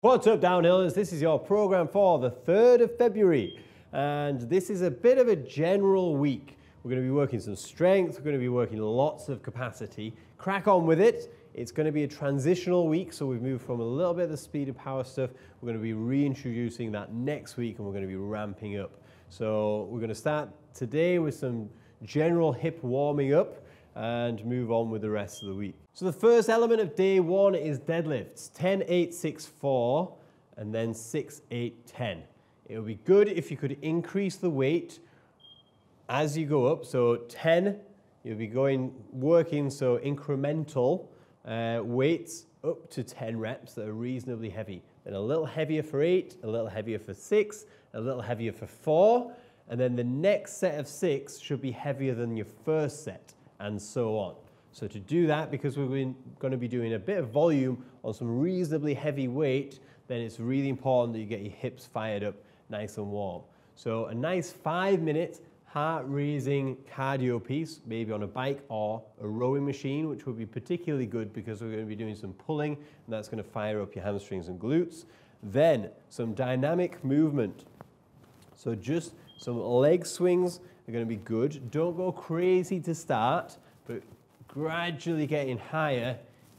What's up, downhillers? This is your program for the 3rd of February, and this is a bit of a general week. We're going to be working some strength, we're going to be working lots of capacity. Crack on with it. It's going to be a transitional week, so we've moved from a little bit of the speed and power stuff. We're going to be reintroducing that next week, and we're going to be ramping up. So we're going to start today with some general hip warming up and move on with the rest of the week. So the first element of day one is deadlifts, 10, 8, 6, 4, and then 6, 8, 10. It would be good if you could increase the weight as you go up. So 10, you'll be working so incremental weights up to 10 reps that are reasonably heavy. Then a little heavier for 8, a little heavier for 6, a little heavier for 4, and then the next set of 6 should be heavier than your first set, and so on. So to do that, because we're going to be doing a bit of volume on some reasonably heavy weight, then it's really important that you get your hips fired up nice and warm. So a nice 5-minute heart-raising cardio piece, maybe on a bike or a rowing machine, which would be particularly good because we're going to be doing some pulling, and that's going to fire up your hamstrings and glutes. Then some dynamic movement. So just some leg swings are going to be good. Don't go crazy to start, but gradually getting higher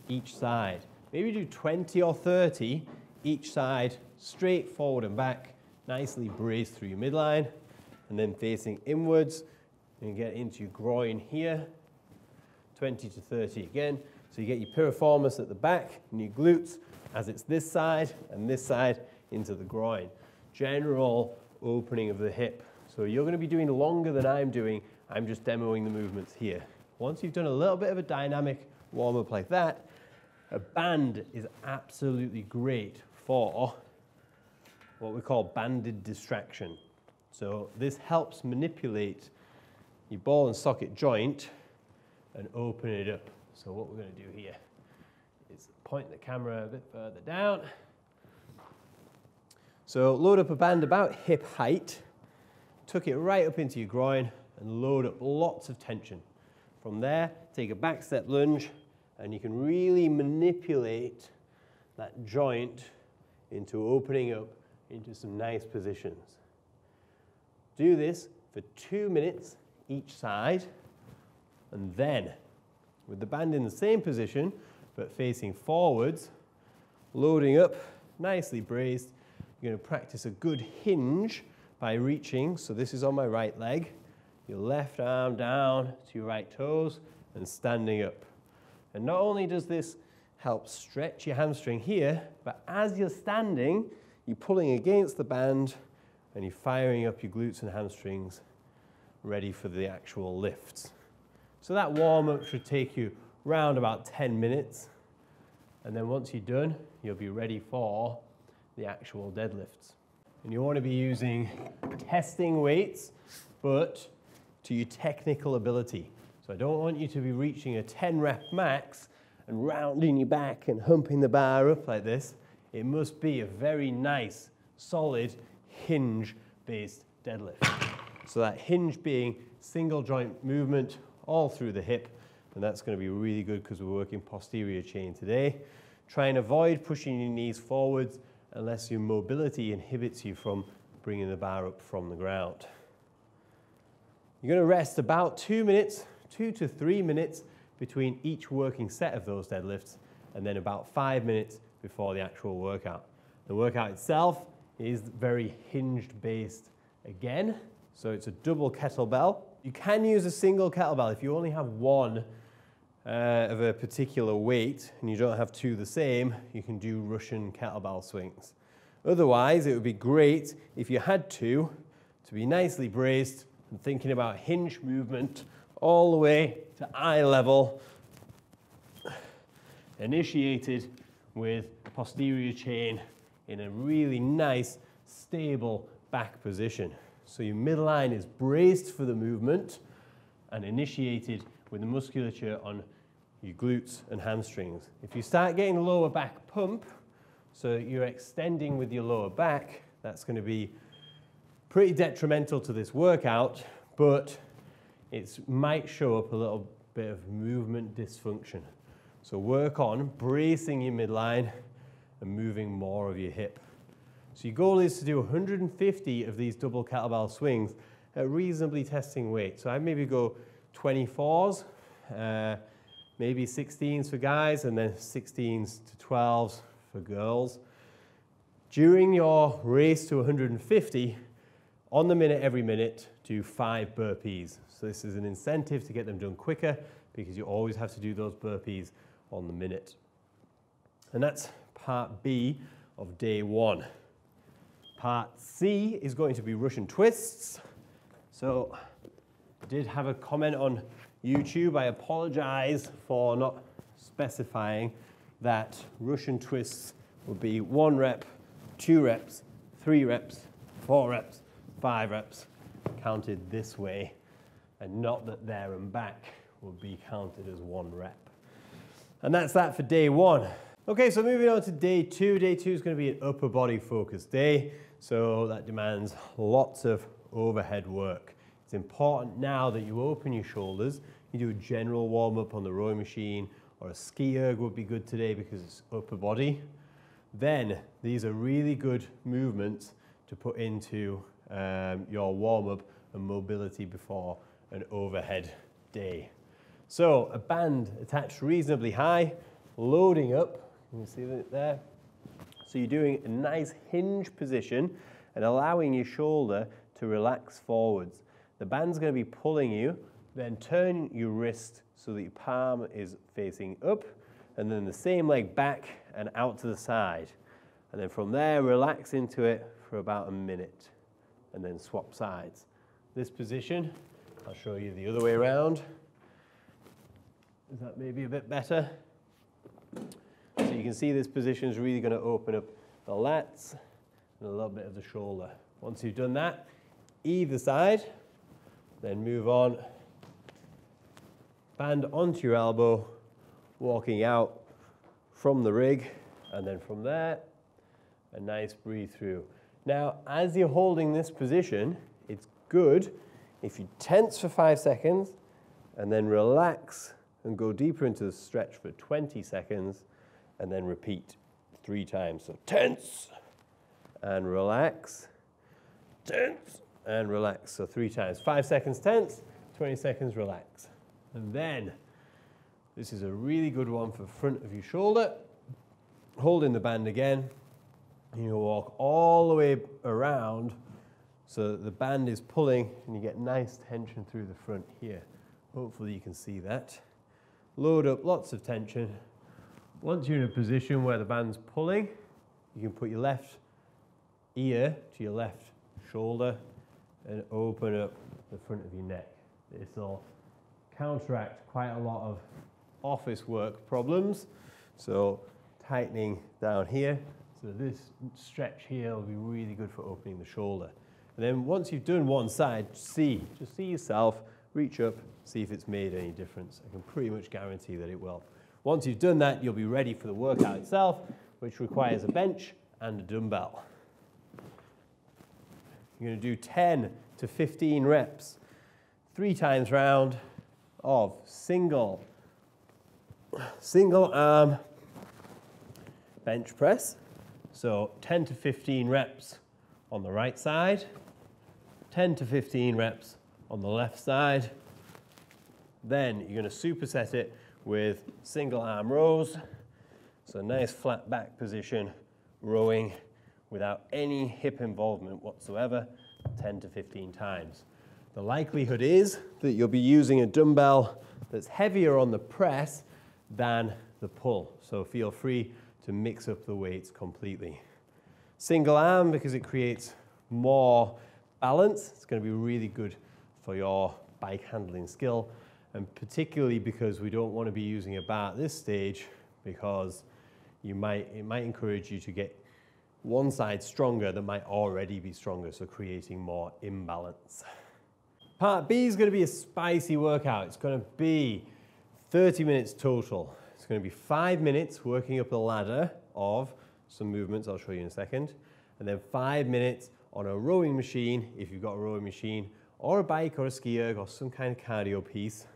each side. Maybe do 20 or 30 each side, straight forward and back, nicely braced through your midline, and then facing inwards. And get into your groin here, 20 to 30 again. So you get your piriformis at the back and your glutes as it's this side and this side into the groin. General opening of the hip. So you're going to be doing longer than I'm doing. I'm just demoing the movements here. Once you've done a little bit of a dynamic warm-up like that, a band is absolutely great for what we call banded distraction. So this helps manipulate your ball and socket joint and open it up. So what we're going to do here is point the camera a bit further down. So load up a band about hip height, tuck it right up into your groin, and load up lots of tension. From there, take a back step lunge, and you can really manipulate that joint into opening up into some nice positions. Do this for 2 minutes each side, and then with the band in the same position but facing forwards, loading up, nicely braced, you're going to practice a good hinge by reaching. So this is on my right leg, your left arm down to your right toes and standing up. And not only does this help stretch your hamstring here, but as you're standing, you're pulling against the band and you're firing up your glutes and hamstrings ready for the actual lifts. So that warm-up should take you around about 10 minutes. And then once you're done, you'll be ready for the actual deadlifts. And you want to be using testing weights, but to your technical ability. So I don't want you to be reaching a 10 rep max and rounding your back and humping the bar up like this. It must be a very nice, solid, hinge-based deadlift. So that hinge being single joint movement all through the hip, and that's going to be really good because we're working posterior chain today. Try and avoid pushing your knees forwards unless your mobility inhibits you from bringing the bar up from the ground. You're going to rest about 2 minutes, 2 to 3 minutes between each working set of those deadlifts, and then about 5 minutes before the actual workout. The workout itself is very hinged based again, so it's a double kettlebell. You can use a single kettlebell if you only have one of a particular weight and you don't have two the same. You can do Russian kettlebell swings. Otherwise, it would be great if you had two to be nicely braced and thinking about hinge movement all the way to eye level, initiated with posterior chain in a really nice, stable back position. So your midline is braced for the movement and initiated with the musculature on your glutes and hamstrings. If you start getting lower back pump, so you're extending with your lower back, that's going to be pretty detrimental to this workout, but it might show up a little bit of movement dysfunction. So work on bracing your midline and moving more of your hip. So your goal is to do 150 of these double kettlebell swings at reasonably testing weight. So I maybe go 24s, maybe 16s for guys, and then 16s to 12s for girls. During your race to 150, on the minute, every minute, do 5 burpees. So this is an incentive to get them done quicker because you always have to do those burpees on the minute. And that's part B of day 1. Part C is going to be Russian twists. So I did have a comment on YouTube. I apologize for not specifying that Russian twists would be 1 rep, 2 reps, 3 reps, 4 reps, 5 reps, counted this way, and not that there and back would be counted as 1 rep. And that's that for day 1. Okay, so moving on to day 2. Day 2 is going to be an upper body focused day, so that demands lots of overhead work. It's important now that you open your shoulders. You do a general warm-up on the rowing machine, or a ski erg would be good today because it's upper body. Then these are really good movements to put into your warm-up and mobility before an overhead day. So a band attached reasonably high, loading up, you can see that there. So you're doing a nice hinge position and allowing your shoulder to relax forwards. The band's going to be pulling you, then turn your wrist so that your palm is facing up, and then the same leg back and out to the side. And then from there, relax into it for about a minute, and then swap sides. This position, I'll show you the other way around. Is that maybe a bit better? So you can see this position is really going to open up the lats and a little bit of the shoulder. Once you've done that, either side, then move on. Band onto your elbow, walking out from the rig, and then from there, a nice breathe through. Now, as you're holding this position, it's good if you tense for 5 seconds and then relax and go deeper into the stretch for 20 seconds and then repeat 3 times. So tense and relax, tense and relax. So 3 times. 5 seconds tense, 20 seconds relax. And then, this is a really good one for front of your shoulder. Holding the band again. You walk all the way around so that the band is pulling and you get nice tension through the front here. Hopefully you can see that. Load up lots of tension. Once you're in a position where the band's pulling, you can put your left ear to your left shoulder and open up the front of your neck. This will counteract quite a lot of office work problems. So tightening down here. So this stretch here will be really good for opening the shoulder. And then once you've done one side, just see yourself, reach up, see if it's made any difference. I can pretty much guarantee that it will. Once you've done that, you'll be ready for the workout itself, which requires a bench and a dumbbell. You're going to do 10 to 15 reps, 3 times round of single arm bench press. So 10 to 15 reps on the right side, 10 to 15 reps on the left side. Then you're going to superset it with single arm rows. So nice flat back position, rowing without any hip involvement whatsoever, 10 to 15 times. The likelihood is that you'll be using a dumbbell that's heavier on the press than the pull. So feel free to mix up the weights completely. Single arm, because it creates more balance, it's going to be really good for your bike handling skill, and particularly because we don't want to be using a bar at this stage, because it might encourage you to get one side stronger that might already be stronger, so creating more imbalance. Part B is going to be a spicy workout. It's going to be 30 minutes total. It's going to be 5 minutes working up the ladder of some movements I'll show you in a second, and then 5 minutes on a rowing machine, if you've got a rowing machine, or a bike or a ski erg or some kind of cardio piece.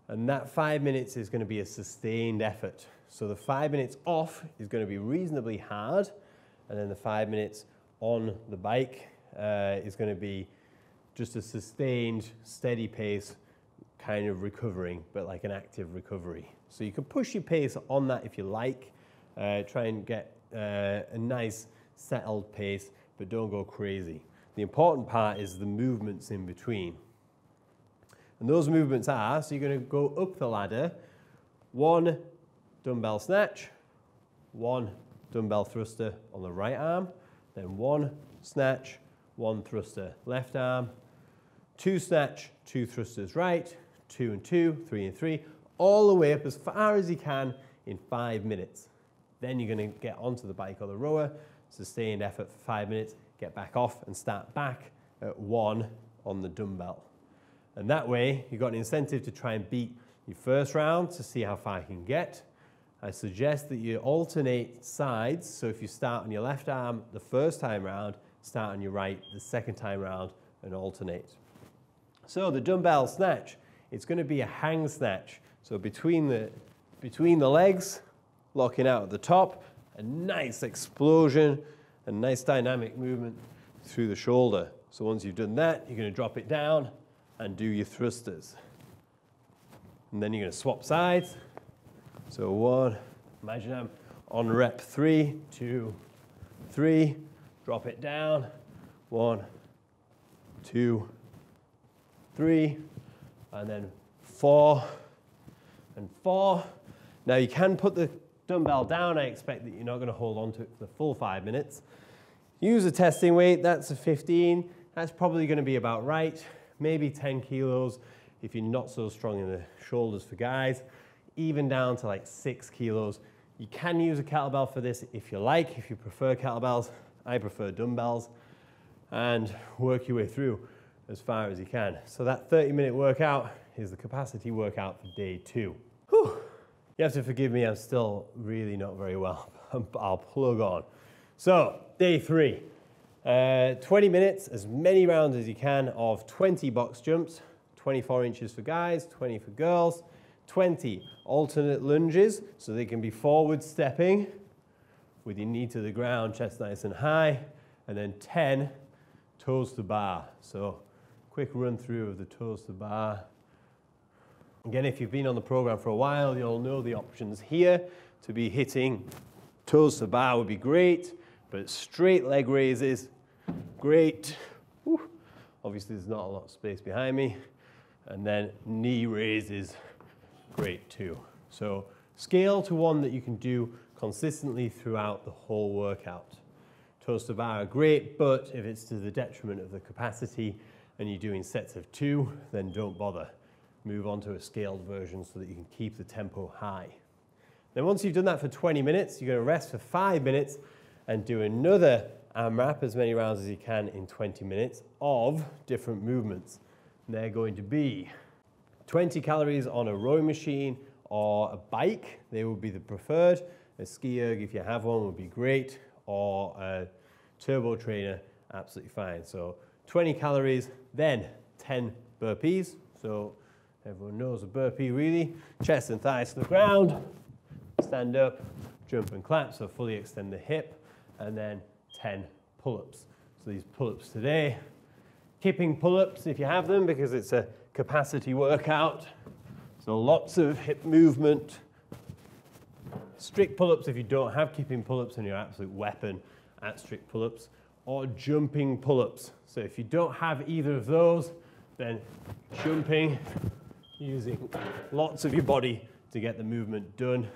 And that 5 minutes is going to be a sustained effort. So the 5 minutes off is going to be reasonably hard, and then the 5 minutes on the bike is going to be just a sustained, steady pace, kind of recovering, but like an active recovery. So you can push your pace on that if you like. Try and get a nice settled pace, but don't go crazy. The important part is the movements in between. And those movements are, so you're going to go up the ladder, 1 dumbbell snatch, 1 dumbbell thruster on the right arm, then 1 snatch, 1 thruster left arm, 2 snatch, 2 thrusters right, 2 and 2, 3 and 3, all the way up as far as you can in 5 minutes. Then you're going to get onto the bike or the rower, sustained effort for 5 minutes, get back off and start back at 1 on the dumbbell. And that way, you've got an incentive to try and beat your first round to see how far you can get. I suggest that you alternate sides. So if you start on your left arm the first time round, start on your right the second time round and alternate. So the dumbbell snatch, it's going to be a hang snatch. So between the legs, locking out at the top, a nice explosion, a nice dynamic movement through the shoulder. So once you've done that, you're going to drop it down and do your thrusters. And then you're going to swap sides. So 1, imagine I'm on rep 3, 2, 3, drop it down, 1, 2, 3, and then 4 and 4. Now you can put the dumbbell down. I expect that you're not going to hold on to it for the full 5 minutes. Use a testing weight, that's a 15. That's probably going to be about right. Maybe 10 kilos if you're not so strong in the shoulders for guys, even down to like 6 kilos. You can use a kettlebell for this if you like, if you prefer kettlebells. I prefer dumbbells, and work your way through as far as you can. So that 30-minute workout is the capacity workout for day 2. Whew. You have to forgive me, I'm still really not very well. I'll plug on. So day 3. 20 minutes, as many rounds as you can of 20 box jumps, 24 inches for guys, 20 for girls, 20 alternate lunges, so they can be forward stepping with your knee to the ground, chest nice and high, and then 10 toes to bar. So quick run through of the toes to bar. Again, if you've been on the program for a while, you'll know the options here. To be hitting toes to bar would be great, but straight leg raises, great. Whew. Obviously, there's not a lot of space behind me. And then knee raises, great too. So scale to one that you can do consistently throughout the whole workout. Toes to bar are great, but if it's to the detriment of the capacity and you're doing sets of 2, then don't bother. Move on to a scaled version so that you can keep the tempo high. Then once you've done that for 20 minutes, you're going to rest for 5 minutes and do another AMRAP, as many rounds as you can in 20 minutes of different movements. And they're going to be 20 calories on a rowing machine or a bike. They would be the preferred. A ski erg, if you have one, would be great, or a turbo trainer, absolutely fine. So 20 calories, then 10 burpees. So everyone knows a burpee really. Chest and thighs to the ground, stand up, jump and clap, so fully extend the hip, and then 10 pull-ups. So these pull-ups today, kipping pull-ups if you have them, because it's a capacity workout. So lots of hip movement. Strict pull-ups if you don't have kipping pull-ups and you're an absolute weapon at strict pull-ups, or jumping pull-ups. So if you don't have either of those, then jumping, using lots of your body to get the movement done.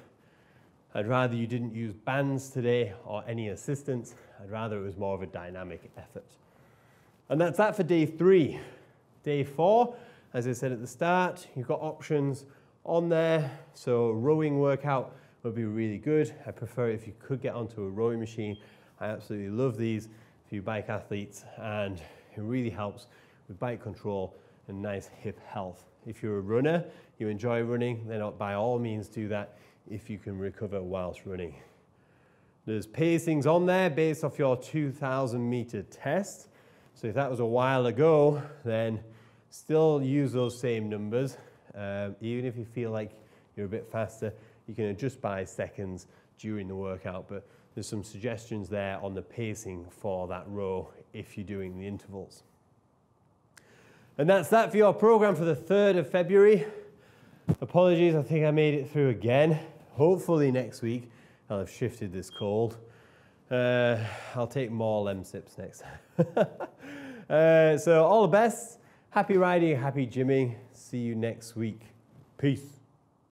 I'd rather you didn't use bands today or any assistance. I'd rather it was more of a dynamic effort. And that's that for day 3. Day 4, as I said at the start, you've got options on there. So rowing workout would be really good. I prefer if you could get onto a rowing machine. I absolutely love these for you bike athletes, and it really helps with bike control and nice hip health. If you're a runner, you enjoy running, then by all means do that if you can recover whilst running. There's pacings on there based off your 2,000 meter test. So if that was a while ago, then still use those same numbers. Even if you feel like you're a bit faster, You can adjust by seconds during the workout, but there's some suggestions there on the pacing for that row if you're doing the intervals. And that's that for your program for the 3rd of February. Apologies, I think I made it through again. Hopefully next week I'll have shifted this cold. I'll take more Lemsips next time. So all the best. Happy riding, happy gymming. See you next week. Peace.